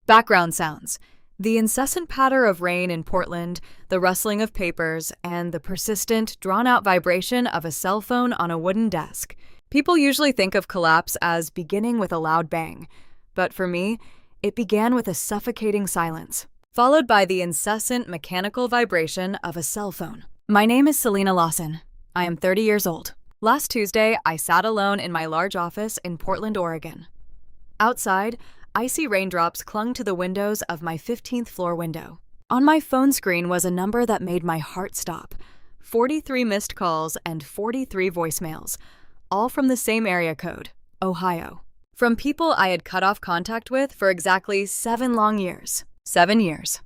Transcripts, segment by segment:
Background sounds. The incessant patter of rain in Portland, the rustling of papers, and the persistent, drawn-out vibration of a cell phone on a wooden desk. People usually think of collapse as beginning with a loud bang, but for me, it began with a suffocating silence, followed by the incessant mechanical vibration of a cell phone. My name is Selena Lawson. I am 30 years old. Last Tuesday, I sat alone in my large office in Portland, Oregon. Outside, icy raindrops clung to the windows of my 15th floor window. On my phone screen was a number that made my heart stop. 43 missed calls and 43 voicemails, all from the same area code, Ohio. From people I had cut off contact with for exactly 7 long years. 7 years.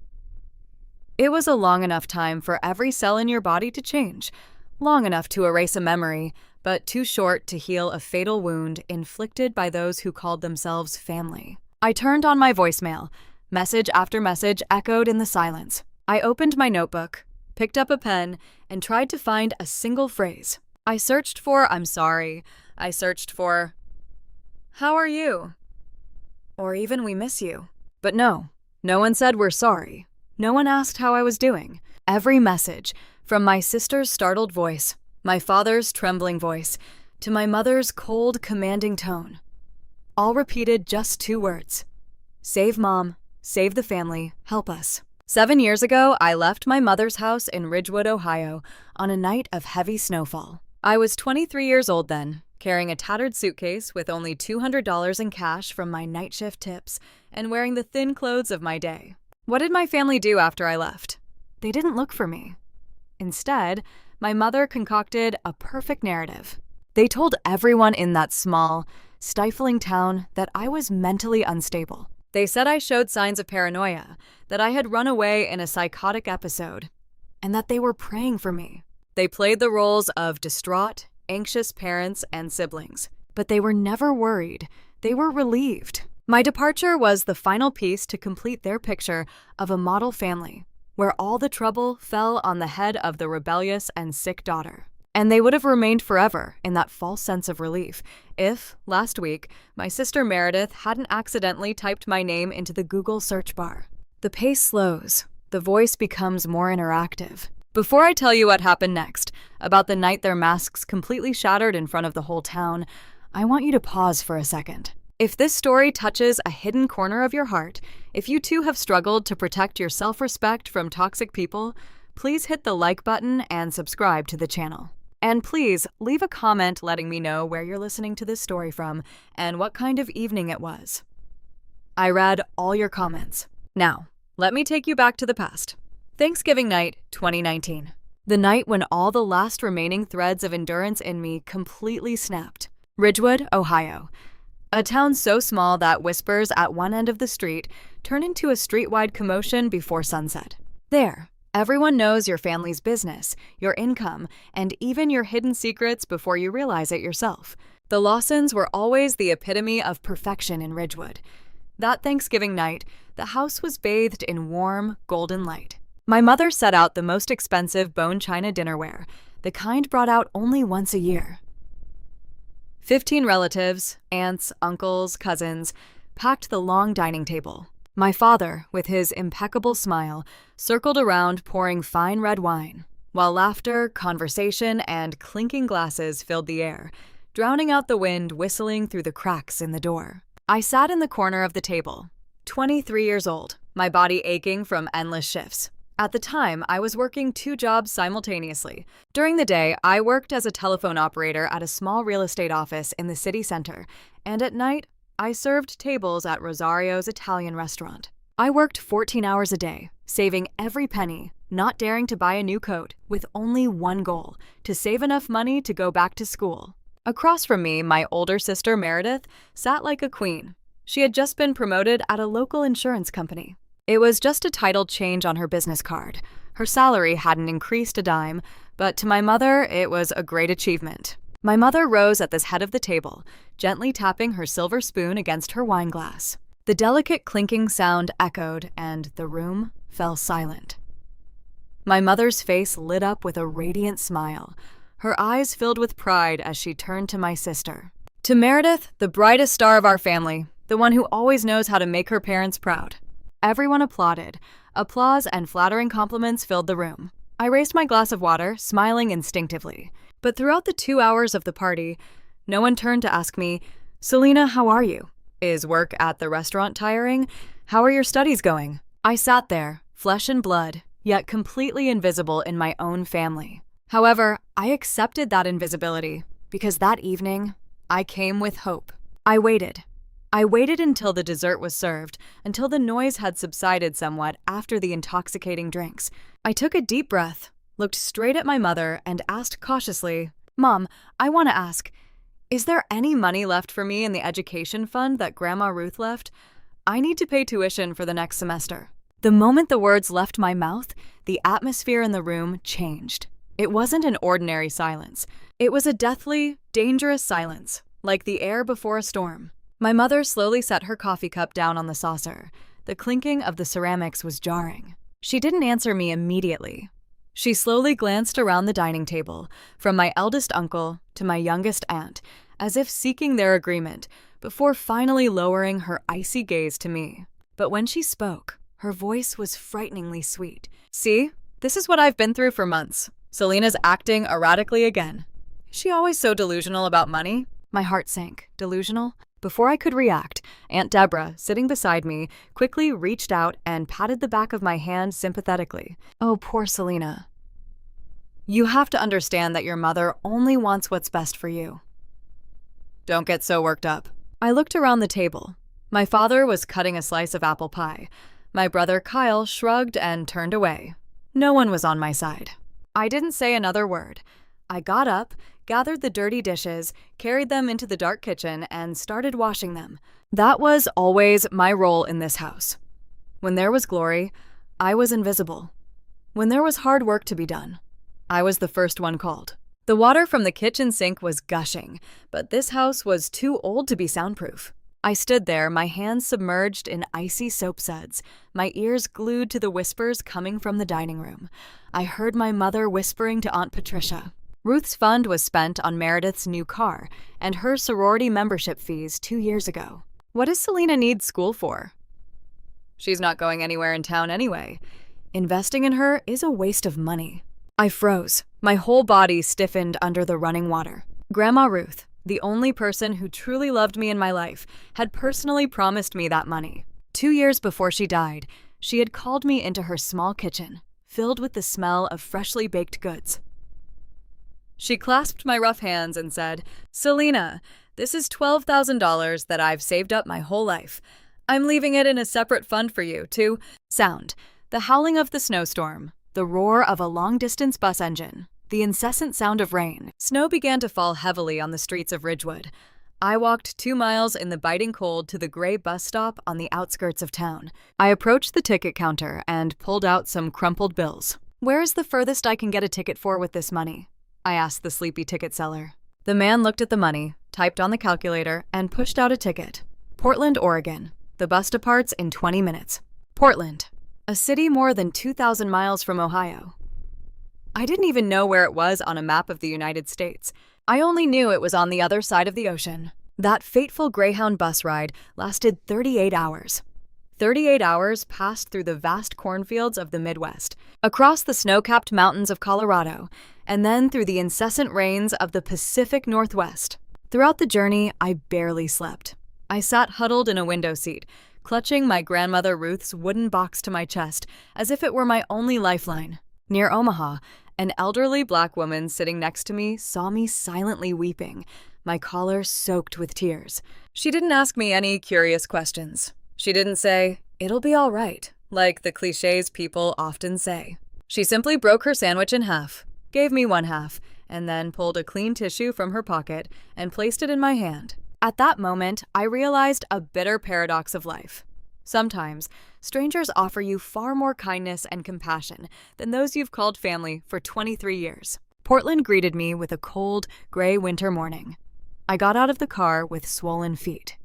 It was a long enough time for every cell in your body to change, long enough to erase a memory, but too short to heal a fatal wound inflicted by those who called themselves family. I turned on my voicemail. Message after message echoed in the silence. I opened my notebook, picked up a pen, and tried to find a single phrase. I searched for "I'm sorry." I searched for "How are you?" Or even "We miss you." But no one said "We're sorry." No one asked how I was doing. Every message, from my sister's startled voice, my father's trembling voice, to my mother's cold, commanding tone, all repeated just 2 words. Save Mom, save the family, help us. 7 years ago, I left my mother's house in Ridgewood, Ohio, on a night of heavy snowfall. I was 23 years old then, carrying a tattered suitcase with only $200 in cash from my night shift tips and wearing the thin clothes of my day. What did my family do after I left? They didn't look for me. Instead, my mother concocted a perfect narrative. They told everyone in that small, stifling town that I was mentally unstable. They said I showed signs of paranoia, that I had run away in a psychotic episode, and that they were praying for me. They played the roles of distraught, anxious parents and siblings, but they were never worried. They were relieved. My departure was the final piece to complete their picture of a model family, where all the trouble fell on the head of the rebellious and sick daughter. And they would have remained forever in that false sense of relief if, last week, my sister Meredith hadn't accidentally typed my name into the Google search bar. The pace slows. The voice becomes more interactive. Before I tell you what happened next, about the night their masks completely shattered in front of the whole town, I want you to pause for a second. If this story touches a hidden corner of your heart, if you too have struggled to protect your self-respect from toxic people, please hit the like button and subscribe to the channel. And please leave a comment letting me know where you're listening to this story from and what kind of evening it was. I read all your comments. Now, let me take you back to the past. Thanksgiving night, 2019. The night when all the last remaining threads of endurance in me completely snapped. Ridgewood, Ohio. A town so small that whispers at one end of the street turn into a street-wide commotion before sunset. There, everyone knows your family's business, your income, and even your hidden secrets before you realize it yourself. The Lawsons were always the epitome of perfection in Ridgewood. That Thanksgiving night, the house was bathed in warm, golden light. My mother set out the most expensive bone china dinnerware, the kind brought out only once a year. 15 relatives, aunts, uncles, cousins, packed the long dining table. My father, with his impeccable smile, circled around pouring fine red wine, while laughter, conversation, and clinking glasses filled the air, drowning out the wind whistling through the cracks in the door. I sat in the corner of the table, 23 years old, my body aching from endless shifts. At the time, I was working 2 jobs simultaneously. During the day, I worked as a telephone operator at a small real estate office in the city center, and at night, I served tables at Rosario's Italian restaurant. I worked 14 hours a day, saving every penny, not daring to buy a new coat, with only one goal: to save enough money to go back to school. Across from me, my older sister Meredith sat like a queen. She had just been promoted at a local insurance company. It was just a title change on her business card. Her salary hadn't increased a dime, but to my mother, it was a great achievement. My mother rose at the head of the table, gently tapping her silver spoon against her wine glass. The delicate clinking sound echoed, and the room fell silent. My mother's face lit up with a radiant smile. Her eyes filled with pride as she turned to my sister. To Meredith, the brightest star of our family, the one who always knows how to make her parents proud. Everyone applauded. Applause and flattering compliments filled the room. I raised my glass of water, smiling instinctively. But throughout the 2 hours of the party, no one turned to ask me, "Selena, how are you? Is work at the restaurant tiring? How are your studies going?" I sat there, flesh and blood, yet completely invisible in my own family. However, I accepted that invisibility because that evening, I came with hope. I waited. I waited until the dessert was served, until the noise had subsided somewhat after the intoxicating drinks. I took a deep breath, looked straight at my mother, and asked cautiously, "Mom, I want to ask, is there any money left for me in the education fund that Grandma Ruth left? I need to pay tuition for the next semester." The moment the words left my mouth, the atmosphere in the room changed. It wasn't an ordinary silence. It was a deathly, dangerous silence, like the air before a storm. My mother slowly set her coffee cup down on the saucer. The clinking of the ceramics was jarring. She didn't answer me immediately. She slowly glanced around the dining table, from my eldest uncle to my youngest aunt, as if seeking their agreement, before finally lowering her icy gaze to me. But when she spoke, her voice was frighteningly sweet. "See, this is what I've been through for months. Selena's acting erratically again. Is she always so delusional about money?" My heart sank. Delusional? Before I could react, Aunt Deborah, sitting beside me, quickly reached out and patted the back of my hand sympathetically. "Oh, poor Selena. You have to understand that your mother only wants what's best for you. Don't get so worked up." I looked around the table. My father was cutting a slice of apple pie. My brother Kyle shrugged and turned away. No one was on my side. I didn't say another word. I got up, gathered the dirty dishes, carried them into the dark kitchen, and started washing them. That was always my role in this house. When there was glory, I was invisible. When there was hard work to be done, I was the first one called. The water from the kitchen sink was gushing, but this house was too old to be soundproof. I stood there, my hands submerged in icy soap suds, my ears glued to the whispers coming from the dining room. I heard my mother whispering to Aunt Patricia. Ruth's fund was spent on Meredith's new car and her sorority membership fees 2 years ago. What does Selena need school for? She's not going anywhere in town anyway. Investing in her is a waste of money. I froze. My whole body stiffened under the running water. Grandma Ruth, the only person who truly loved me in my life, had personally promised me that money. 2 years before she died, she had called me into her small kitchen, filled with the smell of freshly baked goods. She clasped my rough hands and said, "Selena, this is $12,000 that I've saved up my whole life. I'm leaving it in a separate fund for you to sound. The howling of the snowstorm, the roar of a long-distance bus engine, the incessant sound of rain. Snow began to fall heavily on the streets of Ridgewood. I walked 2 miles in the biting cold to the gray bus stop on the outskirts of town. I approached the ticket counter and pulled out some crumpled bills. Where is the furthest I can get a ticket for with this money? I asked the sleepy ticket seller. The man looked at the money, typed on the calculator, and pushed out a ticket. Portland, Oregon. The bus departs in 20 minutes. Portland, a city more than 2,000 miles from Ohio. I didn't even know where it was on a map of the United States. I only knew it was on the other side of the ocean. That fateful Greyhound bus ride lasted 38 hours. 38 hours passed through the vast cornfields of the Midwest, across the snow-capped mountains of Colorado, and then through the incessant rains of the Pacific Northwest. Throughout the journey, I barely slept. I sat huddled in a window seat, clutching my grandmother Ruth's wooden box to my chest as if it were my only lifeline. Near Omaha, an elderly black woman sitting next to me saw me silently weeping, my collar soaked with tears. She didn't ask me any curious questions. She didn't say, "It'll be all right," like the clichés people often say. She simply broke her sandwich in half, gave me one half, and then pulled a clean tissue from her pocket and placed it in my hand. At that moment, I realized a bitter paradox of life. Sometimes, strangers offer you far more kindness and compassion than those you've called family for 23 years. Portland greeted me with a cold, gray winter morning. I got out of the car with swollen feet.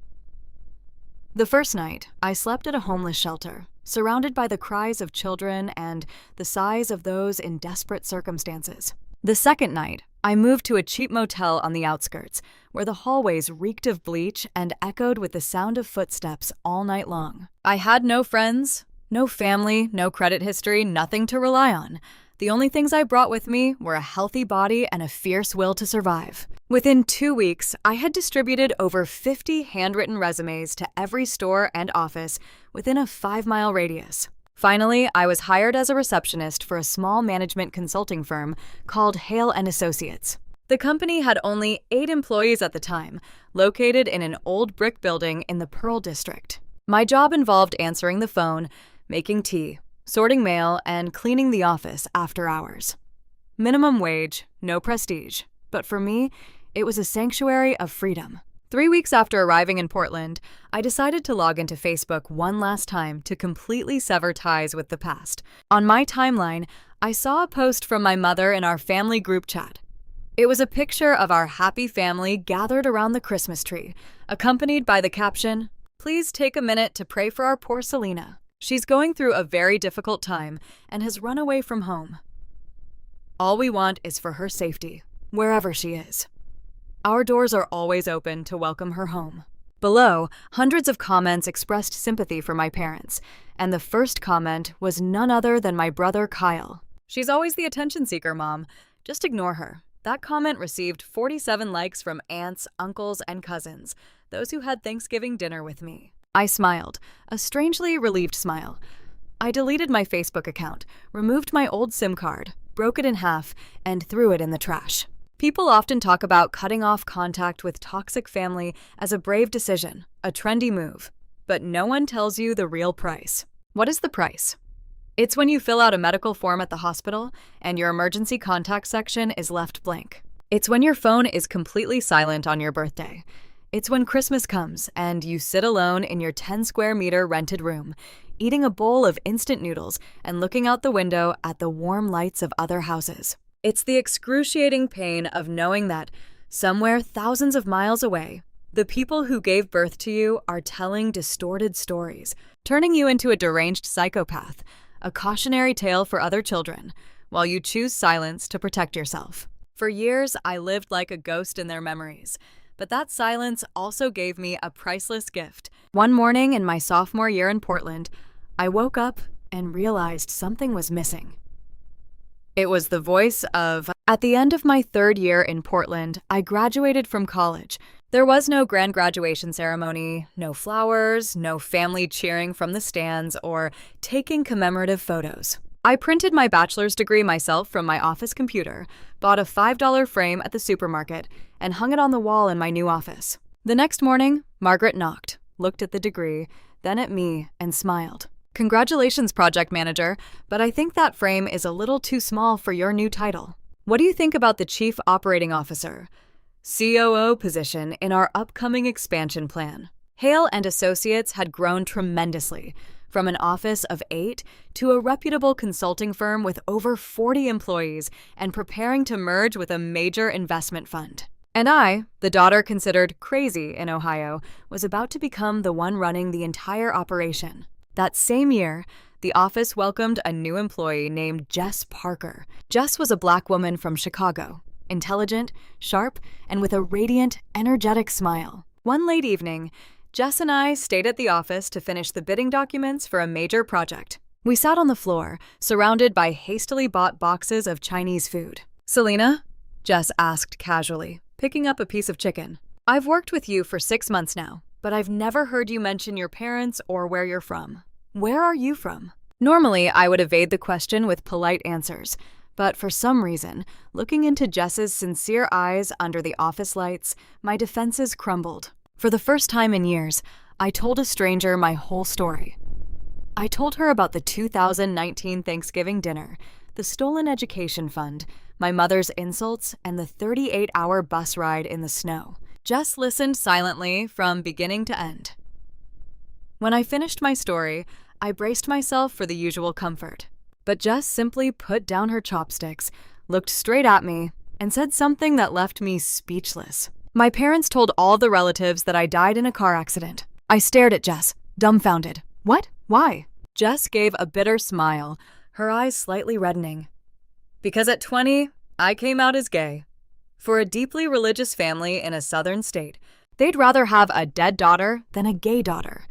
The first night, I slept at a homeless shelter, surrounded by the cries of children and the sighs of those in desperate circumstances. The second night, I moved to a cheap motel on the outskirts, where the hallways reeked of bleach and echoed with the sound of footsteps all night long. I had no friends, No family, no credit history, nothing to rely on. The only things I brought with me were a healthy body and a fierce will to survive. Within 2 weeks, I had distributed over 50 handwritten resumes to every store and office within a 5-mile radius. Finally, I was hired as a receptionist for a small management consulting firm called Hale & Associates. The company had only 8 employees at the time, located in an old brick building in the Pearl District. My job involved answering the phone, making tea, sorting mail, and cleaning the office after hours. Minimum wage, no prestige, but for me, it was a sanctuary of freedom. 3 weeks after arriving in Portland, I decided to log into Facebook one last time to completely sever ties with the past. On my timeline, I saw a post from my mother in our family group chat. It was a picture of our happy family gathered around the Christmas tree, accompanied by the caption, "Please take a minute to pray for our poor Selena. She's going through a very difficult time and has run away from home. All we want is for her safety, wherever she is. Our doors are always open to welcome her home." Below, hundreds of comments expressed sympathy for my parents, and the first comment was none other than my brother Kyle. "She's always the attention seeker, Mom. Just ignore her." That comment received 47 likes from aunts, uncles, and cousins, those who had Thanksgiving dinner with me. I smiled, a strangely relieved smile. I deleted my Facebook account, removed my old SIM card, broke it in half, and threw it in the trash. People often talk about cutting off contact with toxic family as a brave decision, a trendy move. But no one tells you the real price. What is the price? It's when you fill out a medical form at the hospital and your emergency contact section is left blank. It's when your phone is completely silent on your birthday. It's when Christmas comes and you sit alone in your 10-square-meter rented room, eating a bowl of instant noodles and looking out the window at the warm lights of other houses. It's the excruciating pain of knowing that, somewhere thousands of miles away, the people who gave birth to you are telling distorted stories, turning you into a deranged psychopath, a cautionary tale for other children, while you choose silence to protect yourself. For years, I lived like a ghost in their memories, but that silence also gave me a priceless gift. One morning in my sophomore year in Portland, I woke up and realized something was missing. It was the voice of... At the end of my 3rd year in Portland, I graduated from college. There was no grand graduation ceremony, no flowers, no family cheering from the stands, or taking commemorative photos. I printed my bachelor's degree myself from my office computer, bought a $5 frame at the supermarket, and hung it on the wall in my new office. The next morning, Margaret knocked, looked at the degree, then at me, and smiled. "Congratulations, project manager, but I think that frame is a little too small for your new title. What do you think about the Chief Operating Officer, COO position in our upcoming expansion plan?" Hale & Associates had grown tremendously, from an office of 8 to a reputable consulting firm with over 40 employees and preparing to merge with a major investment fund. And I, the daughter considered crazy in Ohio, was about to become the one running the entire operation. That same year, the office welcomed a new employee named Jess Parker. Jess was a Black woman from Chicago, intelligent, sharp, and with a radiant, energetic smile. One late evening, Jess and I stayed at the office to finish the bidding documents for a major project. We sat on the floor, surrounded by hastily bought boxes of Chinese food. "Selena?" Jess asked casually, picking up a piece of chicken. "I've worked with you for 6 months now, but I've never heard you mention your parents or where you're from. Where are you from?" Normally, I would evade the question with polite answers, but for some reason, looking into Jess's sincere eyes under the office lights, my defenses crumbled. For the first time in years, I told a stranger my whole story. I told her about the 2019 Thanksgiving dinner, the stolen education fund, my mother's insults, and the 38-hour bus ride in the snow. Jess listened silently from beginning to end. When I finished my story, I braced myself for the usual comfort. But Jess simply put down her chopsticks, looked straight at me, and said something that left me speechless. "My parents told all the relatives that I died in a car accident." I stared at Jess, dumbfounded. "What? Why?" Jess gave a bitter smile, her eyes slightly reddening. "Because at 20, I came out as gay. For a deeply religious family in a southern state, they'd rather have a dead daughter than a gay daughter.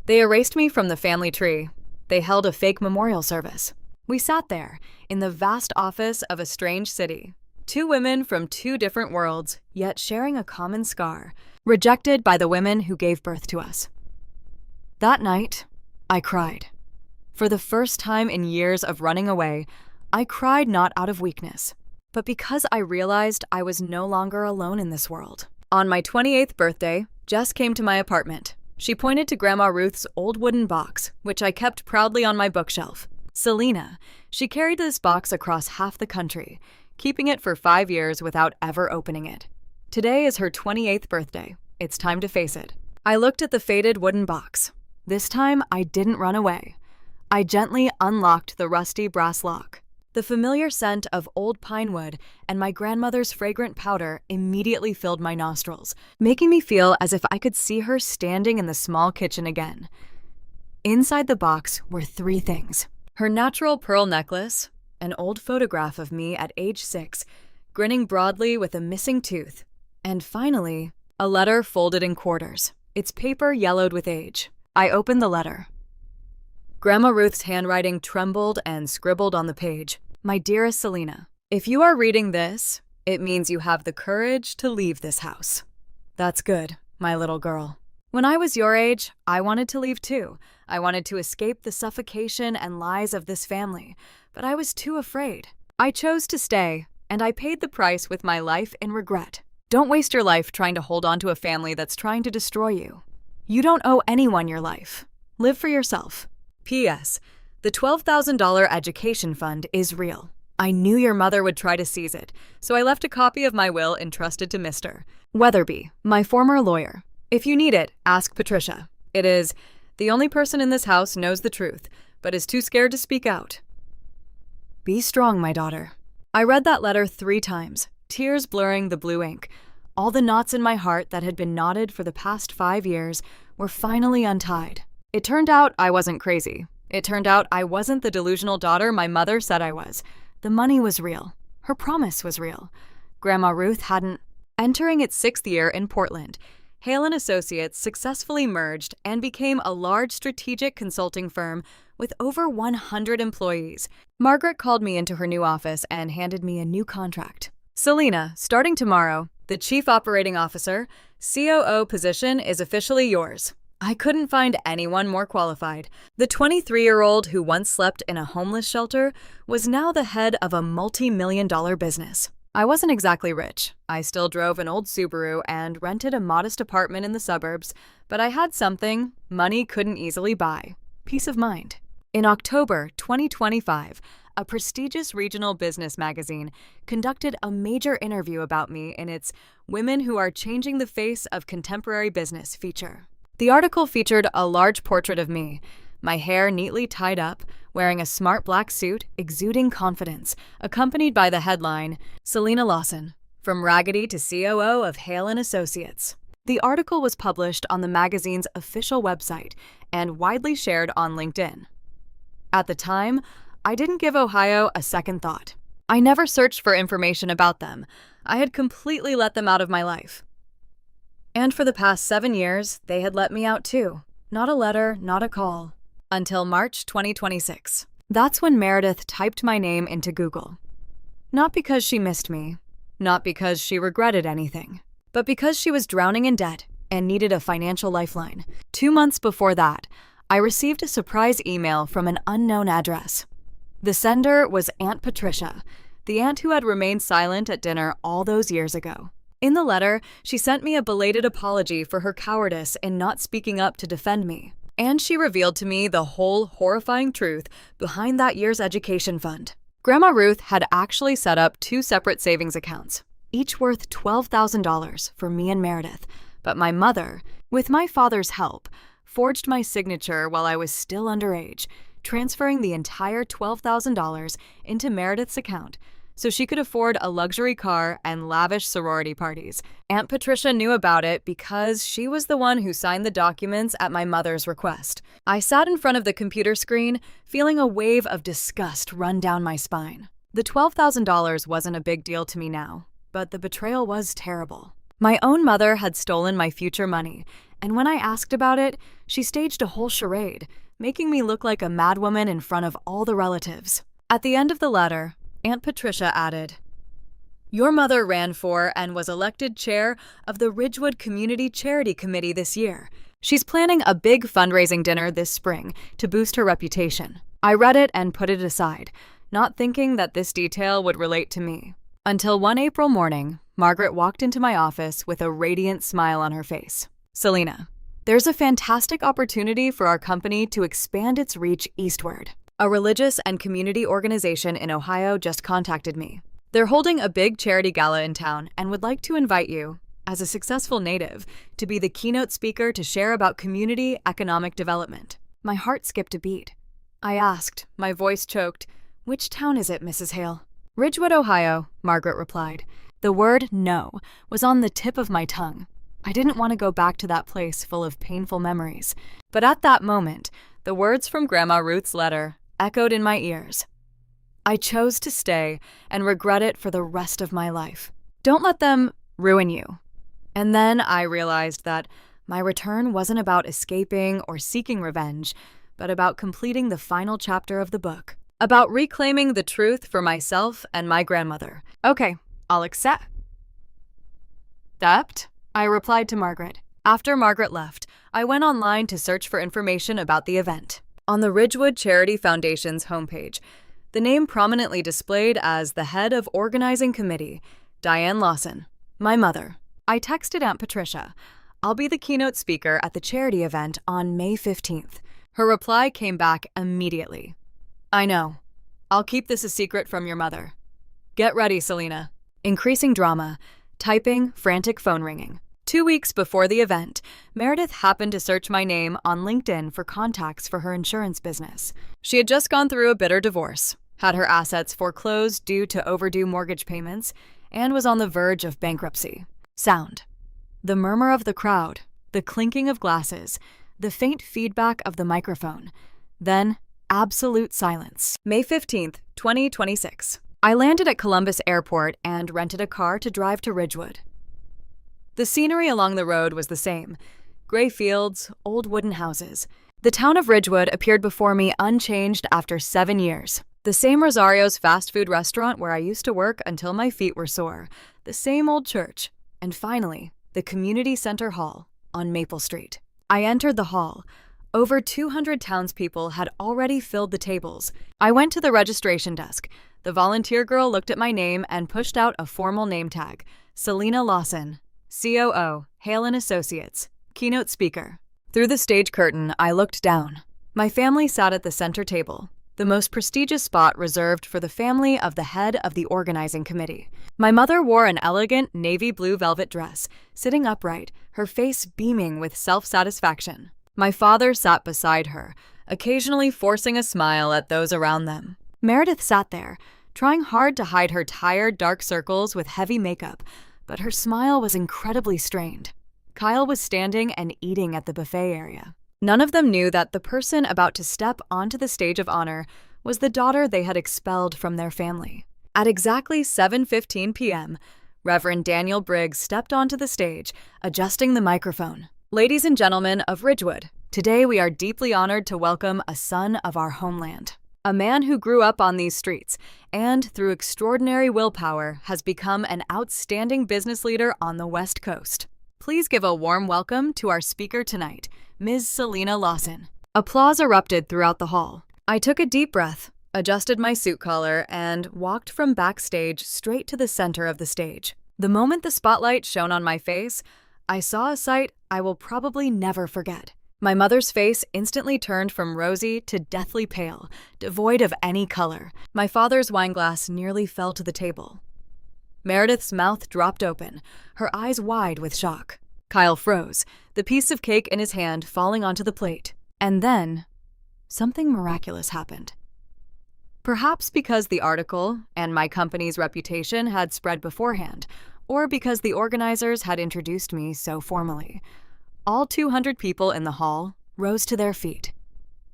They erased me from the family tree. They held a fake memorial service. We sat there, in the vast office of a strange city. Two women from two different worlds, yet sharing a common scar, rejected by the women who gave birth to us. That night, I cried. For the first time in years of running away, I cried not out of weakness, but because I realized I was no longer alone in this world. On my 28th birthday, Jess came to my apartment. She pointed to Grandma Ruth's old wooden box, which I kept proudly on my bookshelf. Selena, she carried this box across half the country, keeping it for 5 years without ever opening it. Today is her 28th birthday. It's time to face it. I looked at the faded wooden box. This time, I didn't run away. I gently unlocked the rusty brass lock. The familiar scent of old pine wood and my grandmother's fragrant powder immediately filled my nostrils, making me feel as if I could see her standing in the small kitchen again. Inside the box were 3 things: her natural pearl necklace, an old photograph of me at age 6, grinning broadly with a missing tooth, and finally, a letter folded in quarters, its paper yellowed with age. I opened the letter. Grandma Ruth's handwriting trembled and scribbled on the page. My dearest Selena, if you are reading this, it means you have the courage to leave this house. That's good, my little girl. When I was your age, I wanted to leave too. I wanted to escape the suffocation and lies of this family, but I was too afraid. I chose to stay, and I paid the price with my life in regret. Don't waste your life trying to hold on to a family that's trying to destroy you. You don't owe anyone your life. Live for yourself. P.S. The $12,000 education fund is real. I knew your mother would try to seize it, so I left a copy of my will entrusted to Mr. Weatherby, my former lawyer. If you need it, ask Patricia. It is the only person in this house knows the truth, but is too scared to speak out. Be strong, my daughter. I read that letter 3 times, tears blurring the blue ink. All the knots in my heart that had been knotted for the past 5 years were finally untied. It turned out I wasn't crazy. It turned out I wasn't the delusional daughter my mother said I was. The money was real. Her promise was real. Grandma Ruth hadn't. Entering its 6th year in Portland, Hale & Associates successfully merged and became a large strategic consulting firm with over 100 employees. Margaret called me into her new office and handed me a new contract. Selena, starting tomorrow, the Chief Operating Officer, COO position is officially yours. I couldn't find anyone more qualified. The 23-year-old who once slept in a homeless shelter was now the head of a multi-million-dollar business. I wasn't exactly rich. I still drove an old Subaru and rented a modest apartment in the suburbs, but I had something money couldn't easily buy: peace of mind. In October 2025, a prestigious regional business magazine conducted a major interview about me in its Women Who Are Changing the Face of Contemporary Business feature. The article featured a large portrait of me, my hair neatly tied up, wearing a smart black suit, exuding confidence, accompanied by the headline, Selena Lawson, from Raggedy to COO of Hale & Associates. The article was published on the magazine's official website and widely shared on LinkedIn. At the time, I didn't give Ohio a second thought. I never searched for information about them. I had completely let them out of my life. And for the past 7 years, they had let me out too. Not a letter, not a call. Until March 2026. That's when Meredith typed my name into Google. Not because she missed me, not because she regretted anything, but because she was drowning in debt and needed a financial lifeline. 2 months before that, I received a surprise email from an unknown address. The sender was Aunt Patricia, the aunt who had remained silent at dinner all those years ago. In the letter, she sent me a belated apology for her cowardice in not speaking up to defend me. And she revealed to me the whole horrifying truth behind that year's education fund. Grandma Ruth had actually set up 2 separate savings accounts, each worth $12,000 for me and Meredith. But my mother, with my father's help, forged my signature while I was still underage, transferring the entire $12,000 into Meredith's account so she could afford a luxury car and lavish sorority parties. Aunt Patricia knew about it because she was the one who signed the documents at my mother's request. I sat in front of the computer screen, feeling a wave of disgust run down my spine. The $12,000 wasn't a big deal to me now, but the betrayal was terrible. My own mother had stolen my future money, and when I asked about it, she staged a whole charade, making me look like a madwoman in front of all the relatives. At the end of the letter, Aunt Patricia added, "Your mother ran for and was elected chair of the Ridgewood Community Charity Committee this year. She's planning a big fundraising dinner this spring to boost her reputation." I read it and put it aside, not thinking that this detail would relate to me. Until one April morning, Margaret walked into my office with a radiant smile on her face. "Selena, there's a fantastic opportunity for our company to expand its reach eastward. A religious and community organization in Ohio just contacted me. They're holding a big charity gala in town and would like to invite you, as a successful native, to be the keynote speaker to share about community economic development." My heart skipped a beat. I asked, my voice choked, "Which town is it, Mrs. Hale?" "Ridgewood, Ohio," Margaret replied. The word no was on the tip of my tongue. I didn't want to go back to that place full of painful memories. But at that moment, the words from Grandma Ruth's letter echoed in my ears. I chose to stay and regret it for the rest of my life. Don't let them ruin you. And then I realized that my return wasn't about escaping or seeking revenge, but about completing the final chapter of the book. About reclaiming the truth for myself and my grandmother. "Okay, I'll accept." I replied to Margaret. After Margaret left, I went online to search for information about the event. On the Ridgewood Charity Foundation's homepage, the name prominently displayed as the head of organizing committee, Diane Lawson, my mother. I texted Aunt Patricia, "I'll be the keynote speaker at the charity event on May 15th. Her reply came back immediately. "I know. I'll keep this a secret from your mother. Get ready, Selena." Increasing drama, typing, frantic phone ringing. 2 weeks before the event, Meredith happened to search my name on LinkedIn for contacts for her insurance business. She had just gone through a bitter divorce, had her assets foreclosed due to overdue mortgage payments, and was on the verge of bankruptcy. Sound. The murmur of the crowd, the clinking of glasses, the faint feedback of the microphone. Then, absolute silence. May 15th, 2026. I landed at Columbus Airport and rented a car to drive to Ridgewood. The scenery along the road was the same. Gray fields, old wooden houses. The town of Ridgewood appeared before me unchanged after 7 years. The same Rosario's fast food restaurant where I used to work until my feet were sore. The same old church. And finally, the community center hall on Maple Street. I entered the hall. Over 200 townspeople had already filled the tables. I went to the registration desk. The volunteer girl looked at my name and pushed out a formal name tag. Selena Lawson, COO, Hale & Associates, keynote speaker. Through the stage curtain, I looked down. My family sat at the center table, the most prestigious spot reserved for the family of the head of the organizing committee. My mother wore an elegant navy blue velvet dress, sitting upright, her face beaming with self-satisfaction. My father sat beside her, occasionally forcing a smile at those around them. Meredith sat there, trying hard to hide her tired, dark circles with heavy makeup, but her smile was incredibly strained. Kyle was standing and eating at the buffet area. None of them knew that the person about to step onto the stage of honor was the daughter they had expelled from their family. At exactly 7:15 p.m., Reverend Daniel Briggs stepped onto the stage, adjusting the microphone. "Ladies and gentlemen of Ridgewood, today we are deeply honored to welcome a son of our homeland. A man who grew up on these streets and, through extraordinary willpower, has become an outstanding business leader on the West Coast. Please give a warm welcome to our speaker tonight, Ms. Selena Lawson." Applause erupted throughout the hall. I took a deep breath, adjusted my suit collar, and walked from backstage straight to the center of the stage. The moment the spotlight shone on my face, I saw a sight I will probably never forget. My mother's face instantly turned from rosy to deathly pale, devoid of any color. My father's wineglass nearly fell to the table. Meredith's mouth dropped open, her eyes wide with shock. Kyle froze, the piece of cake in his hand falling onto the plate. And then, something miraculous happened. Perhaps because the article and my company's reputation had spread beforehand, or because the organizers had introduced me so formally. All 200 people in the hall rose to their feet.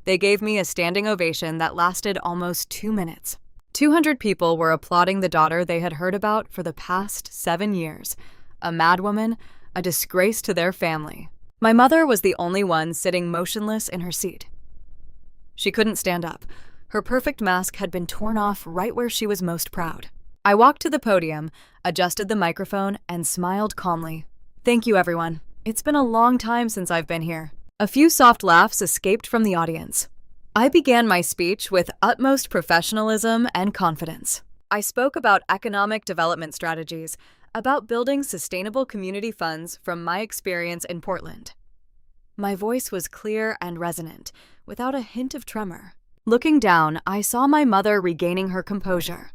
They gave me a standing ovation that lasted almost 2 minutes. 200 people were applauding the daughter they had heard about for the past 7 years. A madwoman, a disgrace to their family. My mother was the only one sitting motionless in her seat. She couldn't stand up. Her perfect mask had been torn off right where she was most proud. I walked to the podium, adjusted the microphone, and smiled calmly. Thank you, everyone. It's been a long time since I've been here. A few soft laughs escaped from the audience. I began my speech with utmost professionalism and confidence. I spoke about economic development strategies, about building sustainable community funds from my experience in Portland. My voice was clear and resonant, without a hint of tremor. Looking down, I saw my mother regaining her composure.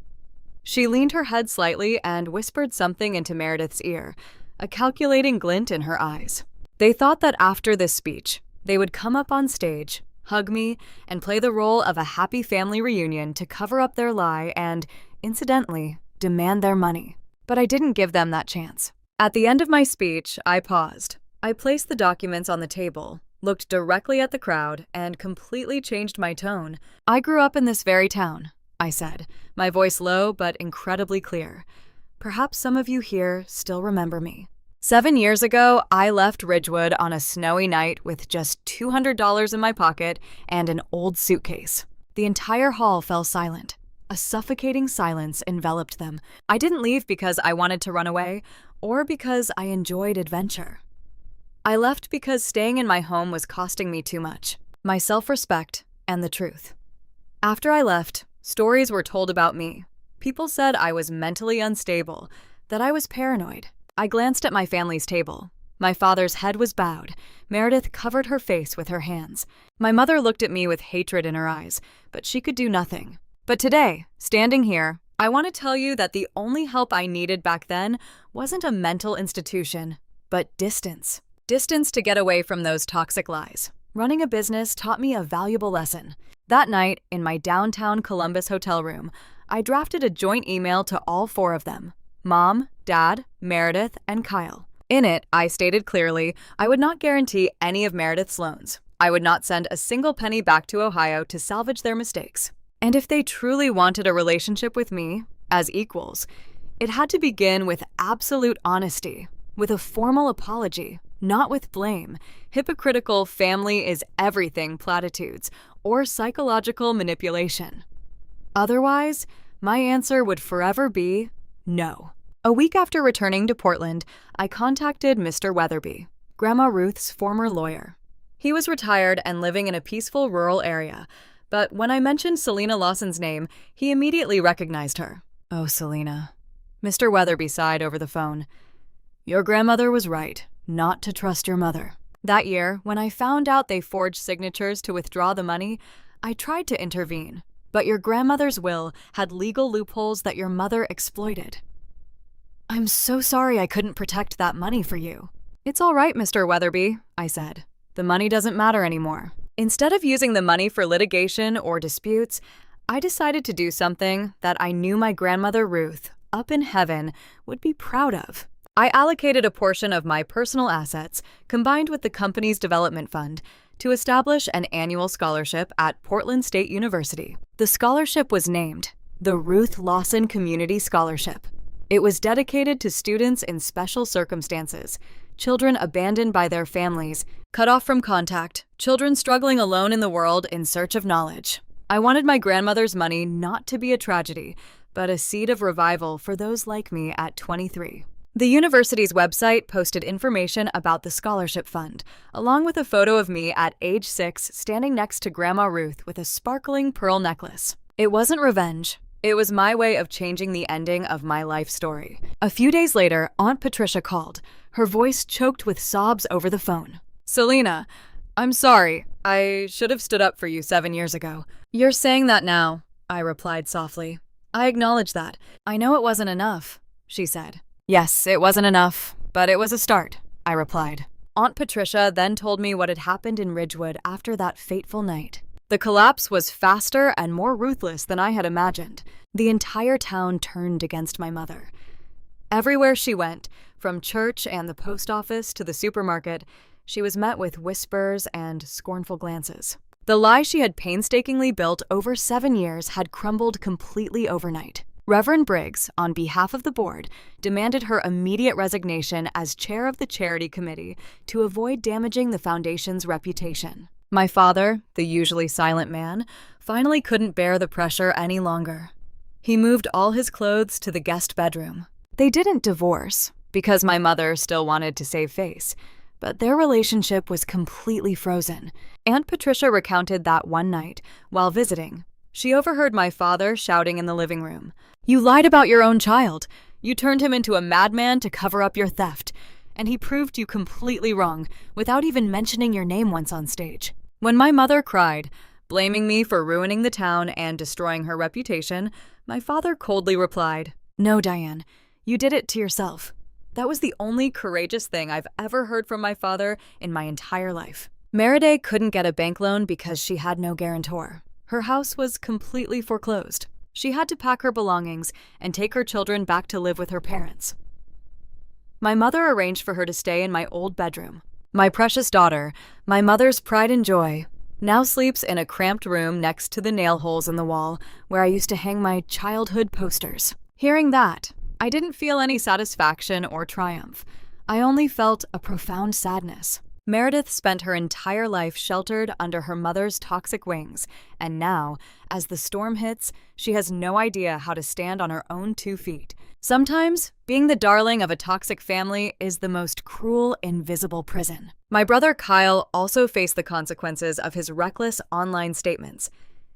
She leaned her head slightly and whispered something into Meredith's ear, a calculating glint in her eyes. They thought that after this speech, they would come up on stage, hug me, and play the role of a happy family reunion to cover up their lie and, incidentally, demand their money. But I didn't give them that chance. At the end of my speech, I paused. I placed the documents on the table, looked directly at the crowd, and completely changed my tone. I grew up in this very town, I said, my voice low but incredibly clear. Perhaps some of you here still remember me. 7 years ago, I left Ridgewood on a snowy night with just $200 in my pocket and an old suitcase. The entire hall fell silent. A suffocating silence enveloped them. I didn't leave because I wanted to run away or because I enjoyed adventure. I left because staying in my home was costing me too much, my self-respect and the truth. After I left, stories were told about me. People said I was mentally unstable, that I was paranoid. I glanced at my family's table. My father's head was bowed. Meredith covered her face with her hands. My mother looked at me with hatred in her eyes, but she could do nothing. But today, standing here, I want to tell you that the only help I needed back then wasn't a mental institution, but distance. Distance to get away from those toxic lies. Running a business taught me a valuable lesson. That night, in my downtown Columbus hotel room, I drafted a joint email to all 4 of them: Mom, Dad, Meredith, and Kyle. In it, I stated clearly I would not guarantee any of Meredith's loans. I would not send a single penny back to Ohio to salvage their mistakes. And if they truly wanted a relationship with me, as equals, it had to begin with absolute honesty, with a formal apology, not with blame, hypocritical family is everything platitudes, or psychological manipulation. Otherwise, my answer would forever be no. A week after returning to Portland, I contacted Mr. Weatherby, Grandma Ruth's former lawyer. He was retired and living in a peaceful rural area, but when I mentioned Selena Lawson's name, he immediately recognized her. Oh, Selena. Mr. Weatherby sighed over the phone. Your grandmother was right, not to trust your mother. That year, when I found out they forged signatures to withdraw the money, I tried to intervene, but your grandmother's will had legal loopholes that your mother exploited. I'm so sorry I couldn't protect that money for you. It's all right, Mr. Weatherby, I said. The money doesn't matter anymore. Instead of using the money for litigation or disputes, I decided to do something that I knew my grandmother Ruth, up in heaven, would be proud of. I allocated a portion of my personal assets, combined with the company's development fund, to establish an annual scholarship at Portland State University. The scholarship was named the Ruth Lawson Community Scholarship. It was dedicated to students in special circumstances, children abandoned by their families, cut off from contact, children struggling alone in the world in search of knowledge. I wanted my grandmother's money not to be a tragedy, but a seed of revival for those like me at 23. The university's website posted information about the scholarship fund, along with a photo of me at age 6 standing next to Grandma Ruth with a sparkling pearl necklace. It wasn't revenge. It was my way of changing the ending of my life story. A few days later, Aunt Patricia called, her voice choked with sobs over the phone. Selena, I'm sorry. I should have stood up for you 7 years ago. You're saying that now, I replied softly. I acknowledge that. I know it wasn't enough, she said. Yes, it wasn't enough, but it was a start, I replied. Aunt Patricia then told me what had happened in Ridgewood after that fateful night. The collapse was faster and more ruthless than I had imagined. The entire town turned against my mother. Everywhere she went, from church and the post office to the supermarket, she was met with whispers and scornful glances. The lie she had painstakingly built over 7 years had crumbled completely overnight. Reverend Briggs, on behalf of the board, demanded her immediate resignation as chair of the charity committee to avoid damaging the foundation's reputation. My father, the usually silent man, finally couldn't bear the pressure any longer. He moved all his clothes to the guest bedroom. They didn't divorce, because my mother still wanted to save face, but their relationship was completely frozen. Aunt Patricia recounted that one night, while visiting, she overheard my father shouting in the living room, "You lied about your own child. You turned him into a madman to cover up your theft. And he proved you completely wrong without even mentioning your name once on stage." When my mother cried, blaming me for ruining the town and destroying her reputation, my father coldly replied, "No, Diane, you did it to yourself." That was the only courageous thing I've ever heard from my father in my entire life. Meriday couldn't get a bank loan because she had no guarantor. Her house was completely foreclosed. She had to pack her belongings and take her children back to live with her parents. My mother arranged for her to stay in my old bedroom. My precious daughter, my mother's pride and joy, now sleeps in a cramped room next to the nail holes in the wall where I used to hang my childhood posters. Hearing that, I didn't feel any satisfaction or triumph. I only felt a profound sadness. Meredith spent her entire life sheltered under her mother's toxic wings, and now, as the storm hits, she has no idea how to stand on her own 2 feet. Sometimes, being the darling of a toxic family is the most cruel, invisible prison. My brother Kyle also faced the consequences of his reckless online statements.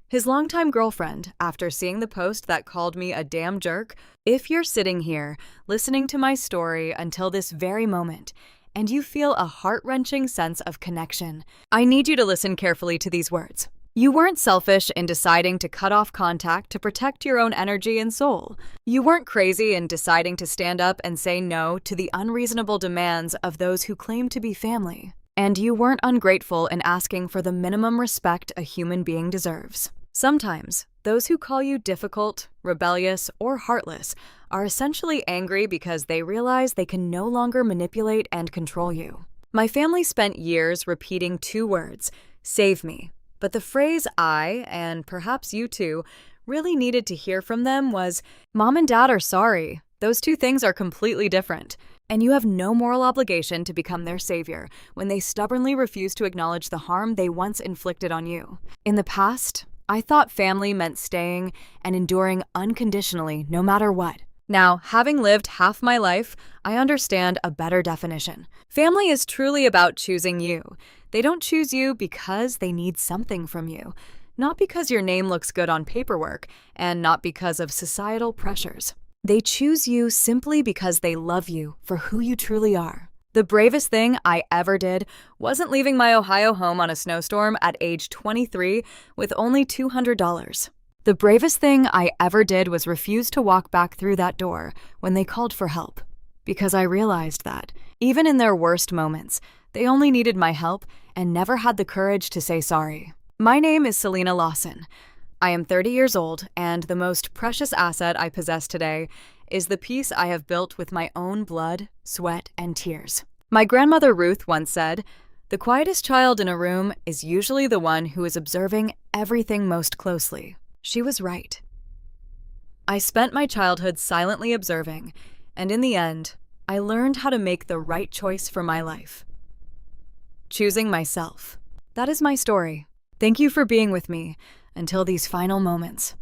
His longtime girlfriend, after seeing the post that called me a damn jerk, "If you're sitting here, listening to my story until this very moment, and you feel a heart-wrenching sense of connection, I need you to listen carefully to these words. You weren't selfish in deciding to cut off contact to protect your own energy and soul. You weren't crazy in deciding to stand up and say no to the unreasonable demands of those who claim to be family. And you weren't ungrateful in asking for the minimum respect a human being deserves." Sometimes, those who call you difficult, rebellious, or heartless are essentially angry because they realize they can no longer manipulate and control you. My family spent years repeating 2 words, "Save me." But the phrase I, and perhaps you too, really needed to hear from them was, "Mom and Dad are sorry. Those 2 things are completely different." And you have no moral obligation to become their savior when they stubbornly refuse to acknowledge the harm they once inflicted on you. In the past, I thought family meant staying and enduring unconditionally no matter what. Now, having lived half my life, I understand a better definition. Family is truly about choosing you. They don't choose you because they need something from you, not because your name looks good on paperwork, and not because of societal pressures. They choose you simply because they love you for who you truly are. The bravest thing I ever did wasn't leaving my Ohio home on a snowstorm at age 23 with only $200. The bravest thing I ever did was refuse to walk back through that door when they called for help, because I realized that, even in their worst moments, they only needed my help and never had the courage to say sorry. My name is Selena Lawson. I am 30 years old, and the most precious asset I possess today is the peace I have built with my own blood, sweat, and tears. My grandmother Ruth once said, "The quietest child in a room is usually the one who is observing everything most closely." She was right. I spent my childhood silently observing, and in the end, I learned how to make the right choice for my life. Choosing myself. That is my story. Thank you for being with me until these final moments.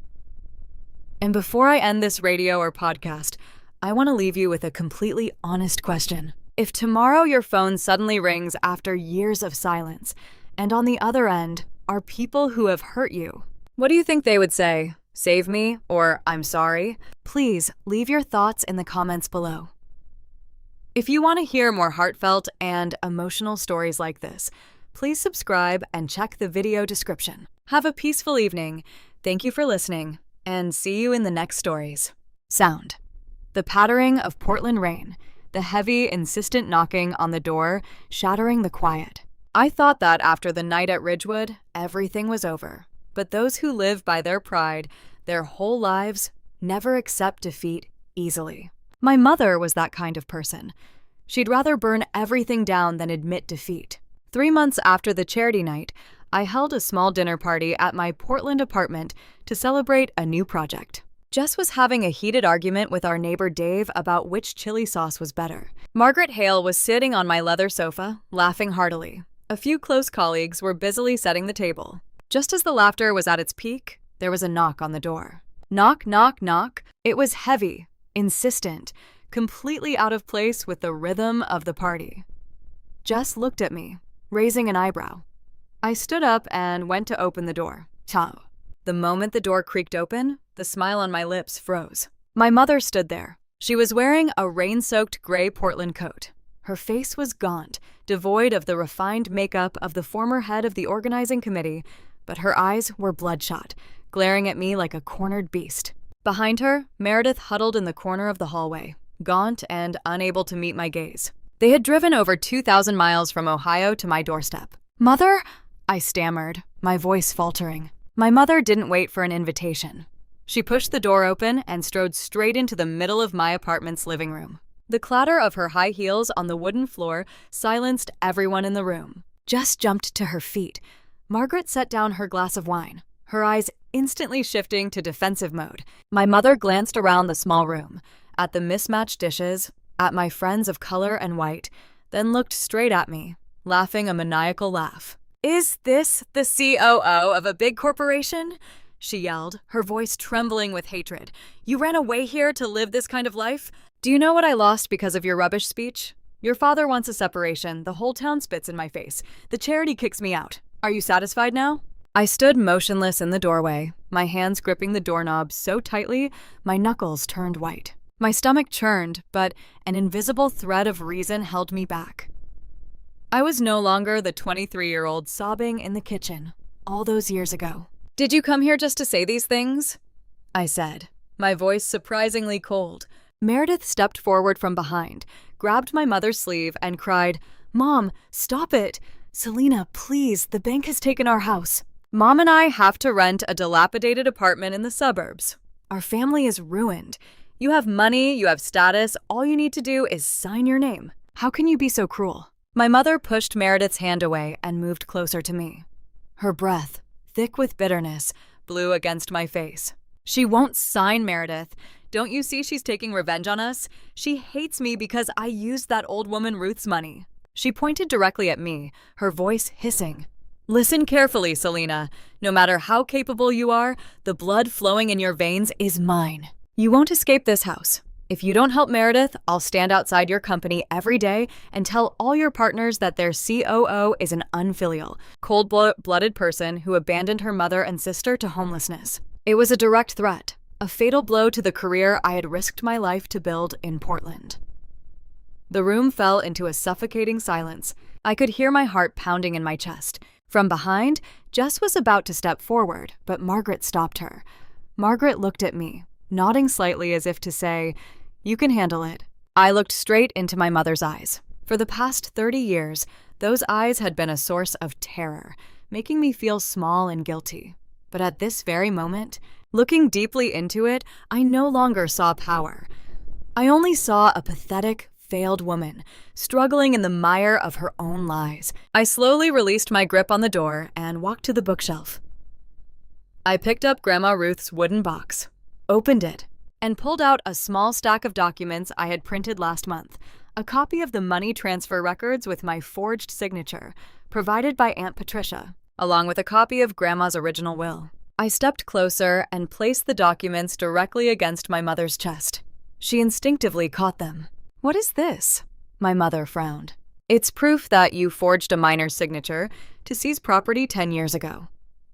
And before I end this radio or podcast, I want to leave you with a completely honest question. If tomorrow your phone suddenly rings after years of silence, and on the other end are people who have hurt you, what do you think they would say? Save me, or I'm sorry? Please leave your thoughts in the comments below. If you want to hear more heartfelt and emotional stories like this, please subscribe and check the video description. Have a peaceful evening. Thank you for listening, and see you in the next stories. Sound. The pattering of Portland rain, the heavy, insistent knocking on the door, shattering the quiet. I thought that after the night at Ridgewood, everything was over. But those who live by their pride, their whole lives, never accept defeat easily. My mother was that kind of person. She'd rather burn everything down than admit defeat. 3 months after the charity night, I held a small dinner party at my Portland apartment to celebrate a new project. Jess was having a heated argument with our neighbor Dave about which chili sauce was better. Margaret Hale was sitting on my leather sofa, laughing heartily. A few close colleagues were busily setting the table. Just as the laughter was at its peak, there was a knock on the door. Knock, knock, knock. It was heavy, insistent, completely out of place with the rhythm of the party. Jess looked at me, raising an eyebrow. I stood up and went to open the door. Ciao. The moment the door creaked open, the smile on my lips froze. My mother stood there. She was wearing a rain-soaked gray Portland coat. Her face was gaunt, devoid of the refined makeup of the former head of the organizing committee, but her eyes were bloodshot, glaring at me like a cornered beast. Behind her, Meredith huddled in the corner of the hallway, gaunt and unable to meet my gaze. They had driven over 2,000 miles from Ohio to my doorstep. "Mother?" I stammered, my voice faltering. My mother didn't wait for an invitation. She pushed the door open and strode straight into the middle of my apartment's living room. The clatter of her high heels on the wooden floor silenced everyone in the room. Jess jumped to her feet. Margaret set down her glass of wine, her eyes instantly shifting to defensive mode. My mother glanced around the small room, at the mismatched dishes, at my friends of color and white, then looked straight at me, laughing a maniacal laugh. "Is this the COO of a big corporation?" she yelled, her voice trembling with hatred. "You ran away here to live this kind of life? Do you know what I lost because of your rubbish speech? Your father wants a separation. The whole town spits in my face. The charity kicks me out. Are you satisfied now?" I stood motionless in the doorway, my hands gripping the doorknob so tightly my knuckles turned white. My stomach churned, but an invisible thread of reason held me back. I was no longer the 23-year-old sobbing in the kitchen all those years ago. "Did you come here just to say these things?" I said, my voice surprisingly cold. Meredith stepped forward from behind, grabbed my mother's sleeve, and cried, "Mom, stop it! Selena, please, the bank has taken our house. Mom and I have to rent a dilapidated apartment in the suburbs. Our family is ruined. You have money, you have status, all you need to do is sign your name. How can you be so cruel?" My mother pushed Meredith's hand away and moved closer to me. Her breath, thick with bitterness, blew against my face. "She won't sign, Meredith. Don't you see she's taking revenge on us? She hates me because I used that old woman Ruth's money." She pointed directly at me, her voice hissing. "Listen carefully, Selena. No matter how capable you are, the blood flowing in your veins is mine. You won't escape this house. If you don't help Meredith, I'll stand outside your company every day and tell all your partners that their COO is an unfilial, cold-blooded person who abandoned her mother and sister to homelessness." It was a direct threat, a fatal blow to the career I had risked my life to build in Portland. The room fell into a suffocating silence. I could hear my heart pounding in my chest. From behind, Jess was about to step forward, but Margaret stopped her. Margaret looked at me, nodding slightly as if to say, "You can handle it." I looked straight into my mother's eyes. For the past 30 years, those eyes had been a source of terror, making me feel small and guilty. But at this very moment, looking deeply into it, I no longer saw power. I only saw a pathetic, failed woman, struggling in the mire of her own lies. I slowly released my grip on the door and walked to the bookshelf. I picked up Grandma Ruth's wooden box, opened it, and pulled out a small stack of documents I had printed last month, a copy of the money transfer records with my forged signature, provided by Aunt Patricia, along with a copy of Grandma's original will. I stepped closer and placed the documents directly against my mother's chest. She instinctively caught them. "What is this?" My mother frowned. "It's proof that you forged a minor's signature to seize property 10 years ago,"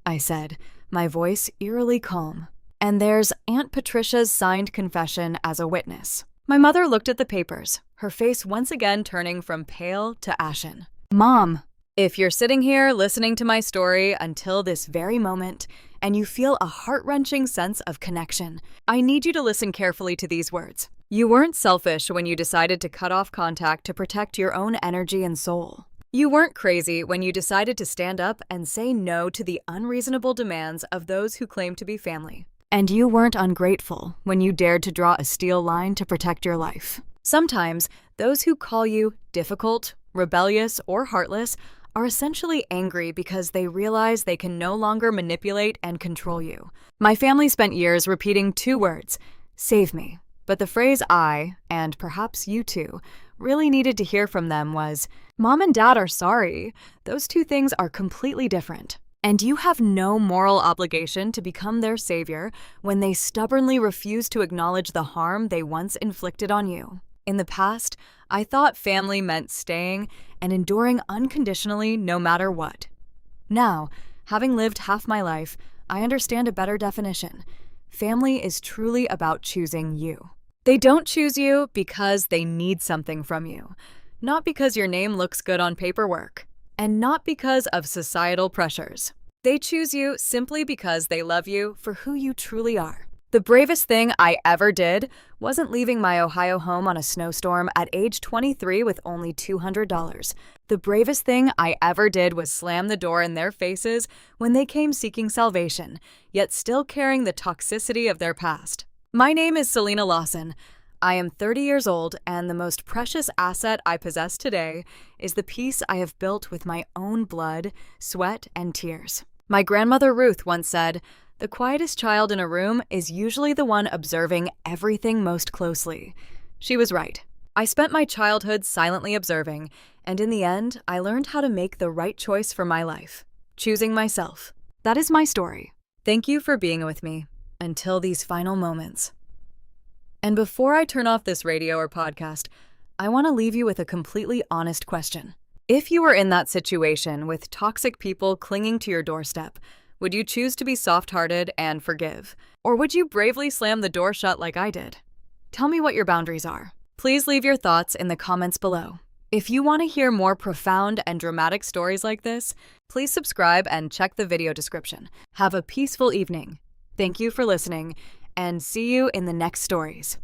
I said, my voice eerily calm. "And there's Aunt Patricia's signed confession as a witness." My mother looked at the papers, her face once again turning from pale to ashen. "Mom, if you're sitting here listening to my story until this very moment, and you feel a heart-wrenching sense of connection, I need you to listen carefully to these words. You weren't selfish when you decided to cut off contact to protect your own energy and soul. You weren't crazy when you decided to stand up and say no to the unreasonable demands of those who claim to be family. And you weren't ungrateful when you dared to draw a steel line to protect your life. Sometimes, those who call you difficult, rebellious, or heartless are essentially angry because they realize they can no longer manipulate and control you. My family spent years repeating 2 words, "Save me." But the phrase I, and perhaps you too, really needed to hear from them was, "Mom and Dad are sorry. Those two things are completely different. And you have no moral obligation to become their savior when they stubbornly refuse to acknowledge the harm they once inflicted on you." In the past, I thought family meant staying and enduring unconditionally no matter what. Now, having lived half my life, I understand a better definition. Family is truly about choosing you. They don't choose you because they need something from you, not because your name looks good on paperwork, and not because of societal pressures. They choose you simply because they love you for who you truly are. The bravest thing I ever did wasn't leaving my Ohio home on a snowstorm at age 23 with only $200. The bravest thing I ever did was slam the door in their faces when they came seeking salvation, yet still carrying the toxicity of their past. My name is Selena Lawson. I am 30 years old, and the most precious asset I possess today is the peace I have built with my own blood, sweat, and tears. My grandmother Ruth once said, "The quietest child in a room is usually the one observing everything most closely." She was right. I spent my childhood silently observing, and in the end, I learned how to make the right choice for my life, choosing myself. That is my story. Thank you for being with me until these final moments. And before I turn off this radio or podcast, I want to leave you with a completely honest question. If you were in that situation with toxic people clinging to your doorstep, would you choose to be soft-hearted and forgive? Or would you bravely slam the door shut like I did? Tell me what your boundaries are. Please leave your thoughts in the comments below. If you want to hear more profound and dramatic stories like this, please subscribe and check the video description. Have a peaceful evening. Thank you for listening, and see you in the next stories.